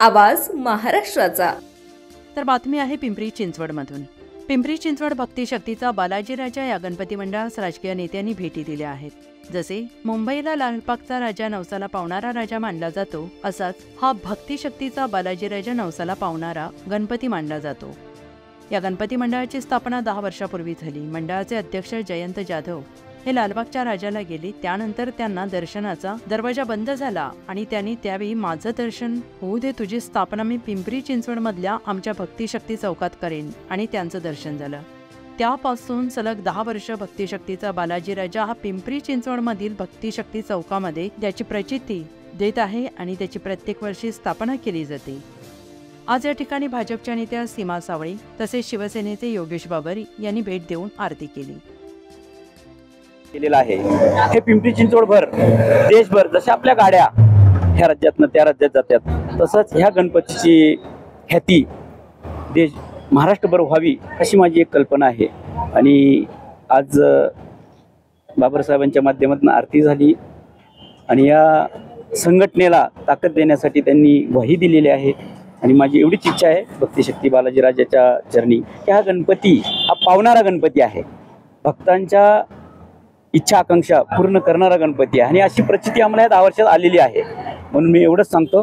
आवाज महाराष्ट्राचा। तर बातमी आहे पिंपरी चिंचवडमधून। पिंपरी चिंचवड भक्ती शक्तीचा बालाजी राजा या गणपती मंडळास राजकीय नेत्यांनी भेटी दिल्या आहेत। जसे मुंबईला लालबागचा राजा नवसाला पावणारा राजा मानला जातो, असाच हा भक्ती शक्तीचा बालाजी राजा नवसाला पावणारा गणपती मानला जातो। या गणपती मंडळाची स्थापना 10 वर्षापूर्वी झाली। मंडळाचे अध्यक्ष जयंत जाधव हे लालबागच्या राजाला गेले, त्यानंतर त्यांना दर्शनाचा दरवाजा बंद झाला आणि त्यांनी त्यावेळी माझं दर्शन होऊ दे, तुझी स्थापना मी पिंपरी चिंचवड मधल्या आमच्या भक्ती शक्ती चौकात करेन आणि त्यांचं दर्शन झालं। त्यापासून सलग 10 वर्ष भक्ती शक्तीचा बालाजी राजा हा पिंपरी चिंचवड मधील भक्ती शक्ती चौकामध्ये त्याची प्रचिती देत आहे आणि त्याची प्रत्येक वर्षी स्थापना केली जाते। आज या ठिकाणी भाजपच्या नेत्या सीमा सावळे तसेच शिवसेनेचे योगेश बाबर यांनी भेट देऊन आरती केली। केलेला आहे। हे पिंपरी चिंचवडभर देशभर जशा आपल्या गाड्या ह्या राज्यातनं त्या राज्यात जातात, तसंच ह्या गणपतीची ख्याती महाराष्ट्रभर व्हावी अशी माझी एक कल्पना आहे। आणि आज बाबासाहेबांच्या माध्यमातून आरती झाली आणि या संघटनेला ताकद देण्यासाठी त्यांनी वही दिलेली आहे। आणि माझी एवढीच इच्छा आहे भक्ती शक्ती बालाजी राजाच्या चरणी की हा गणपती हा पावणारा गणपती आहे, भक्तांच्या इच्छा आकांक्षा पूर्ण करणारा गणपती आहे। आणि अशी प्रचिती आम्हाला या 10 वर्षात आलेली आहे। म्हणून मी एवढंच सांगतो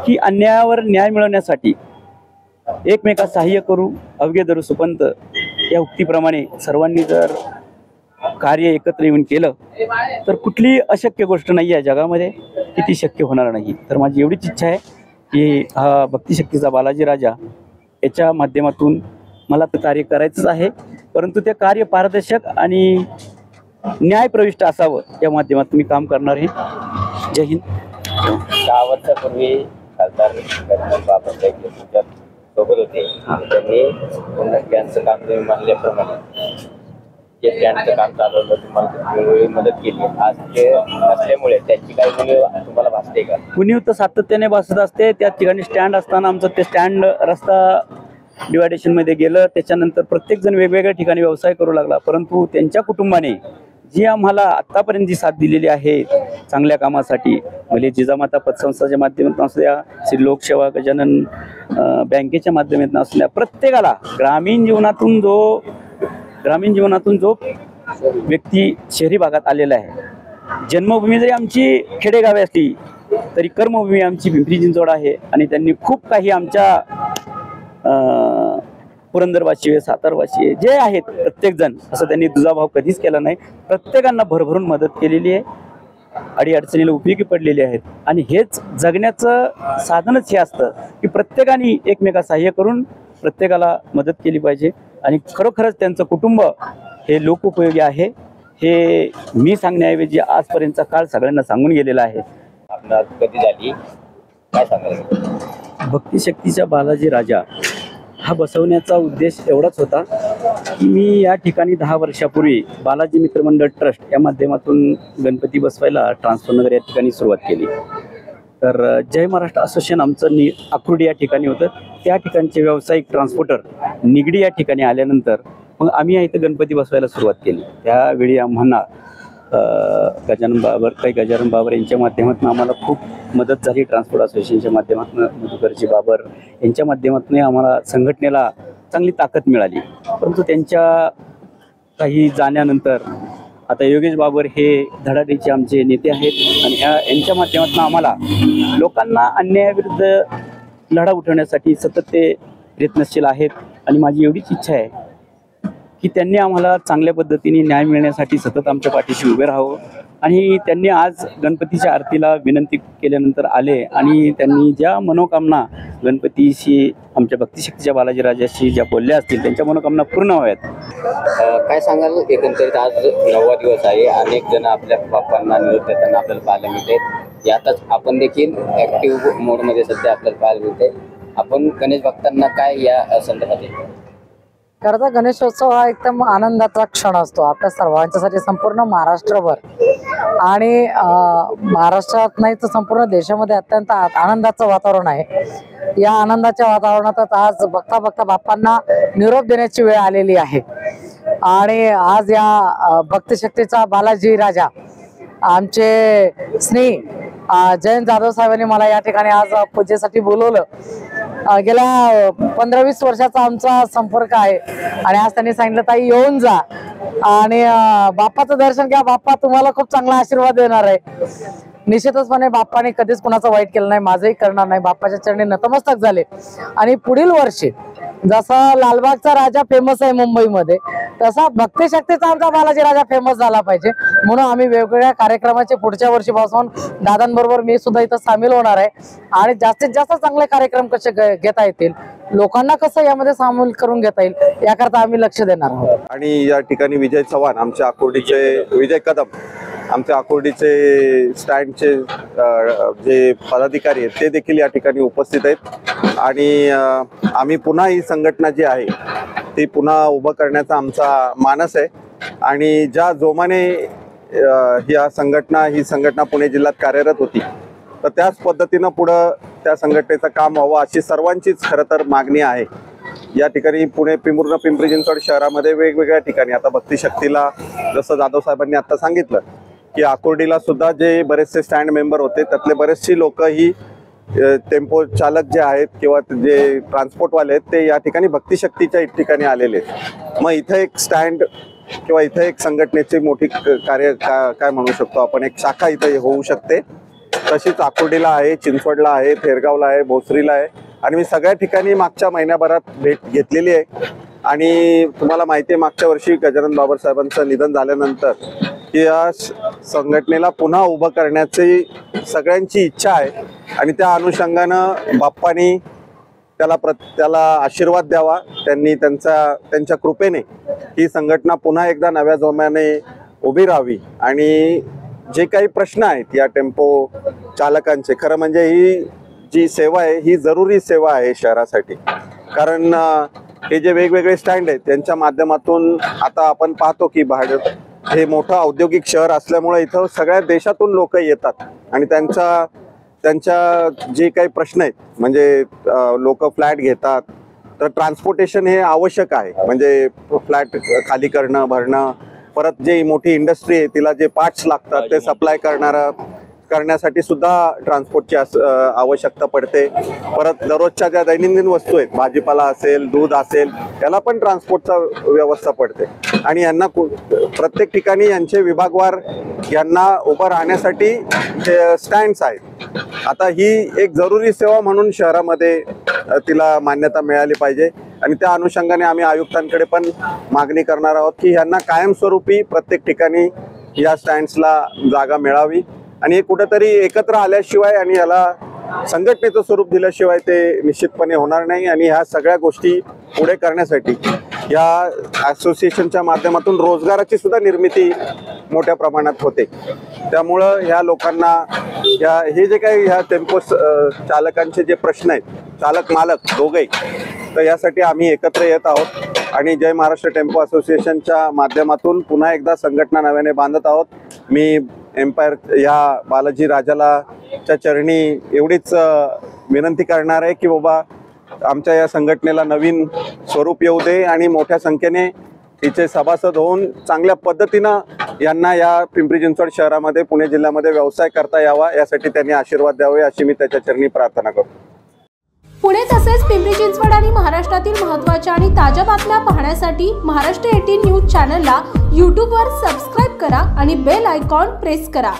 की अन्यायावर न्याय मिळवण्यासाठी एकमेकास सहाय्य करू, अवघे धरू सुपंत या उक्तीप्रमाणे सर्वांनी जर कार्य एकत्र येऊन केलं तर कुठलीही अशक्य गोष्ट नाही आहे जगामध्ये की ती शक्य होणार नाही। तर माझी एवढीच इच्छा आहे की हा भक्ती शक्तीचा बालाजी राजा याच्या माध्यमातून मला तर कार्य करायचंच आहे, परंतु ते कार्य पारदर्शक आणि न्यायप्रविष्ट असावं या माध्यमातून मी काम करणार आहे। जय हिंद। 10 वर्षापूर्वी खासदार बाबासाहेब सोबत होते, त्यांनी पुन्हा स्टँडचं काम तुम्ही मानल्याप्रमाणे जे स्टँडचं काम चालवलं तुम्हाला वेळोवेळी मदत केली। आज ते नसल्यामुळे त्यांची काही उणीव तुम्हाला भासते का? उणीव तर सातत्याने भासत असते। त्या ठिकाणी स्टँड असताना आमचं ते स्टँड रस्ता डिवायडेशनमध्ये गेलं, त्याच्यानंतर प्रत्येकजण वेगवेगळ्या ठिकाणी व्यवसाय करू लागला, परंतु त्यांच्या कुटुंबाने जी आम्हाला आत्तापर्यंत जी साथ दिलेली आहे चांगल्या कामासाठी, म्हणजे जिजामाता पतसंस्थाच्या माध्यमातून असू द्या, श्री लोकसेवा गजानन बँकेच्या माध्यमातून असू द्या, प्रत्येकाला ग्रामीण जीवनातून जो व्यक्ती शहरी भागात आलेला आहे, जन्मभूमी जरी आमची खेडेगावे असली तरी कर्मभूमी आमची पिंपरी चिंचवड आहे। आणि त्यांनी खूप काही आमच्या पुरंदरवासी सातारवासी जे आहेत प्रत्येकजण असं त्यांनी दुजाभाव कधीच केला नाही। प्रत्येकांना भरभरून मदत केलेली आहे, अडीअडचणीला उपयोगी पडलेली आहेत। आणि हेच जगण्याचं साधनच हे असतं की प्रत्येकाने एकमेका सहाय्य करून प्रत्येकाला मदत केली पाहिजे। आणि खरोखरच त्यांचं कुटुंब हे लोकोपयोगी आहे हे मी सांगण्याऐवजी आजपर्यंतचा काळ सगळ्यांना सांगून गेलेला आहे। आपणास कधी झाली काय सांगाल? भक्ती शक्तीचा बालाजी राजा हा बसवण्याचा उद्देश एवढाच होता की मी या ठिकाणी 10 वर्षापूर्वी बालाजी मित्र मंडळ ट्रस्ट या माध्यमातून गणपती बसवायला ट्रान्सफरनगर या ठिकाणी सुरुवात केली। तर जय महाराष्ट्र असोसिएशन आमचं आकुर्डी या ठिकाणी होतं, त्या ठिकाणचे व्यावसायिक ट्रान्सपोर्टर निगडी या ठिकाणी आल्यानंतर मग आम्ही या इथं गणपती बसवायला सुरुवात केली। त्यावेळी आम्हाला गजानन बाबर यांच्या माध्यमातून आम्हाला खूप मदत झाली। ट्रान्सपोर्ट असोसिएशनच्या माध्यमातून मधुकरजी बाबर यांच्या माध्यमातून आम्हाला संघटनेला चांगली ताकद मिळाली। परंतु त्यांच्या काही जाण्यानंतर आता योगेश बाबर हे धडाडीचे आमचे नेते आहेत आणि यांच्या माध्यमातून आम्हाला लोकांना अन्यायाविरुद्ध लढा उठवण्यासाठी सतत ते प्रयत्नशील आहेत। आणि माझी एवढीच इच्छा आहे की त्यांनी आम्हाला चांगल्या पद्धतीने न्याय मिळण्यासाठी सतत आमच्या पाठीशी उभे राहावं। आणि त्यांनी आज गणपतीच्या आरतीला विनंती केल्यानंतर आले आणि त्यांनी ज्या मनोकामना गणपतीशी आमच्या भक्तिशक्तीच्या बालाजी राजाशी ज्या बोलल्या असतील त्यांच्या मनोकामना पूर्ण व्हाव्यात। काय सांगाल? एकंदरीत आज 9वा दिवस आहे, अनेक जण आपल्या बाप्पांना निरोप देताना आपल्याला पाहायला मिळते। यातच आपण देखील ॲक्टिव्ह मोडमध्ये सध्या आपल्याला पाहायला मिळते। आपण गणेश भक्तांना काय या संदर्भात? खरं तर गणेशोत्सव हा एकदम आनंदाचा क्षण असतो आपल्या सर्वांच्यासाठी, संपूर्ण महाराष्ट्रभर आणि महाराष्ट्रात नाही तर संपूर्ण देशामध्ये अत्यंत आनंदाचं वातावरण आहे। या आनंदाच्या वातावरणातच आज बघता बघता बाप्पांना निरोप देण्याची वेळ आलेली आहे। आणि आज या भक्तिशक्तीचा बालाजी राजा आमचे स्नेही जयंत जाधव साहेबांनी मला या ठिकाणी आज पूजेसाठी बोलवलं. गेल्या 15-20 वर्षाचा आमचा संपर्क आहे आणि आज त्यांनी सांगितलं ताई येऊन जा आणि बाप्पाचं दर्शन घ्या, बाप्पा तुम्हाला खूप चांगला आशीर्वाद देणार आहे. निश्चितचपणे बाप्पाने कधीच कुणाचं वाईट केलं नाही, माझंही करणार नाही. बाप्पाच्या चरणी नतमस्तक झाले आणि पुढील वर्षी जसा लालबागचा राजा फेमस आहे मुंबईमध्ये, तसा भक्ती शक्तीचा आमचा बालाजी राजा फेमस झाला पाहिजे म्हणून आम्ही वेगवेगळ्या कार्यक्रमाचे पुढच्या वर्षीपासून दादांबरोबर मी सुद्धा इथं सामील होणार आहे आणि जास्तीत जास्त चांगले कार्यक्रम कसे घेता येतील, लोकांना कसं यामध्ये सामील करून घेता येईल याकरता आम्ही लक्ष देणार आहोत. आणि या ठिकाणी विजय चव्हाण आमच्या आकुर्डीचे, विजय कदम आमच्या आकुर्डीचे स्टँडचे जे पदाधिकारी आहेत ते देखील या ठिकाणी उपस्थित आहेत आणि आम्ही पुन्हा ही संघटना जी आहे ती पुन्हा उभं करण्याचा आमचा मानस आहे आणि ज्या जोमाने ही संघटना पुणे जिल्ह्यात कार्यरत होती तर त्याच पद्धतीनं पुढं त्या संघटनेचं काम व्हावं अशी सर्वांचीच खरं तर मागणी आहे. या ठिकाणी पूर्ण पिंपरी चिंचवड शहरामध्ये वेगवेगळ्या ठिकाणी आता भक्ती शक्तीला जसं जाधव साहेबांनी आता सांगितलं की आकुर्डीला सुद्धा जे बरेचसे स्टँड मेंबर होते त्यातले बरेचशी लोक ही टेम्पो चालक जे आहेत किंवा जे ट्रान्सपोर्टवाले आहेत ते या ठिकाणी भक्ती शक्तीच्या ठिकाणी आलेले आहेत. मग इथं एक स्टँड किंवा इथं एक संघटनेची मोठी काय म्हणू शकतो आपण, एक शाखा इथं होऊ शकते. तशीच आकुर्डीला आहे, चिंचवडला आहे, थेरगावला आहे, भोसरीला आहे आणि मी सगळ्या ठिकाणी मागच्या महिन्याभरात भेट घेतलेली आहे. आणि तुम्हाला माहिती आहे मागच्या वर्षी गजानन बाबर साहेबांचं निधन झाल्यानंतर की या संघटनेला पुन्हा उभं करण्याची सगळ्यांची इच्छा आहे आणि त्या अनुषंगानं बाप्पानी त्याला आशीर्वाद द्यावा, त्यांनी त्यांच्या कृपेने ही संघटना पुन्हा एकदा नव्या जोमाने उभी राहावी आणि जे काही प्रश्न आहेत या टेम्पो चालकांचे, खरं म्हणजे ही जी सेवा आहे ही जरुरी सेवा आहे शहरासाठी. कारण हे जे वेगवेगळे स्टँड आहेत त्यांच्या माध्यमातून आता आपण पाहतो की भारत हे मोठं औद्योगिक शहर असल्यामुळे इथं सगळ्या देशातून लोक येतात आणि त्यांच्या जे काही प्रश्न आहेत म्हणजे लोक फ्लॅट घेतात तर ट्रान्सपोर्टेशन हे आवश्यक आहे. म्हणजे फ्लॅट खाली करणं, भरणं, परत जे मोठी इंडस्ट्री आहे तिला जे पार्ट्स लागतात ते सप्लाय करण्यासाठी सुद्धा ट्रान्सपोर्टची आवश्यकता पडते. परत दररोजच्या ज्या दैनंदिन वस्तू आहेत, भाजीपाला असेल, दूध असेल, याला पण ट्रान्सपोर्टचा व्यवस्था पडते आणि यांना प्रत्येक ठिकाणी यांचे विभागवार यांना उभं राहण्यासाठी स्टँड्स आहेत. आता ही एक जरुरी सेवा म्हणून शहरामध्ये तिला मान्यता मिळाली पाहिजे आणि त्या अनुषंगाने आम्ही आयुक्तांकडे पण मागणी करणार आहोत की यांना कायमस्वरूपी प्रत्येक ठिकाणी या स्टँड्सला जागा मिळावी आणि हे कुठेतरी एकत्र आल्याशिवाय आणि याला संघटनेचं स्वरूप दिल्याशिवाय ते निश्चितपणे होणार नाही. आणि ह्या सगळ्या गोष्टी पुढे करण्यासाठी या असोसिएशनच्या माध्यमातून रोजगाराची सुद्धा निर्मिती मोठ्या प्रमाणात होते. त्यामुळं ह्या लोकांना हे जे काही ह्या टेम्पो चालकांचे जे प्रश्न आहेत, चालक मालक दोघेही, तर यासाठी आम्ही एकत्र येत आहोत आणि जय महाराष्ट्र टेम्पो असोसिएशनच्या माध्यमातून पुन्हा एकदा संघटना नव्याने बांधत आहोत. मी एम्पायर या बालाजी राजाच्या चरणी एवढीच विनंती करणार आहे की बाबा आमच्या या संघटनेला नवीन स्वरूप येऊ दे आणि मोठ्या संख्येने तिचे सभासद होऊन चांगल्या पद्धतीनं यांना या पिंपरी चिंचवड शहरामध्ये, पुणे जिल्ह्यामध्ये व्यवसाय करता यावा यासाठी त्यांनी आशीर्वाद द्यावे अशी मी त्याच्या चरणी प्रार्थना करतो. पुणे तसेच पिंपरी चिंचवड आणि महाराष्ट्रातील महत्त्वाच्या आणि ताज्या बातम्या पाहण्यासाठी महाराष्ट्र 18 न्यूज चॅनलला यूट्यूबवर सबस्क्राईब करा आणि बेल आयकॉन प्रेस करा.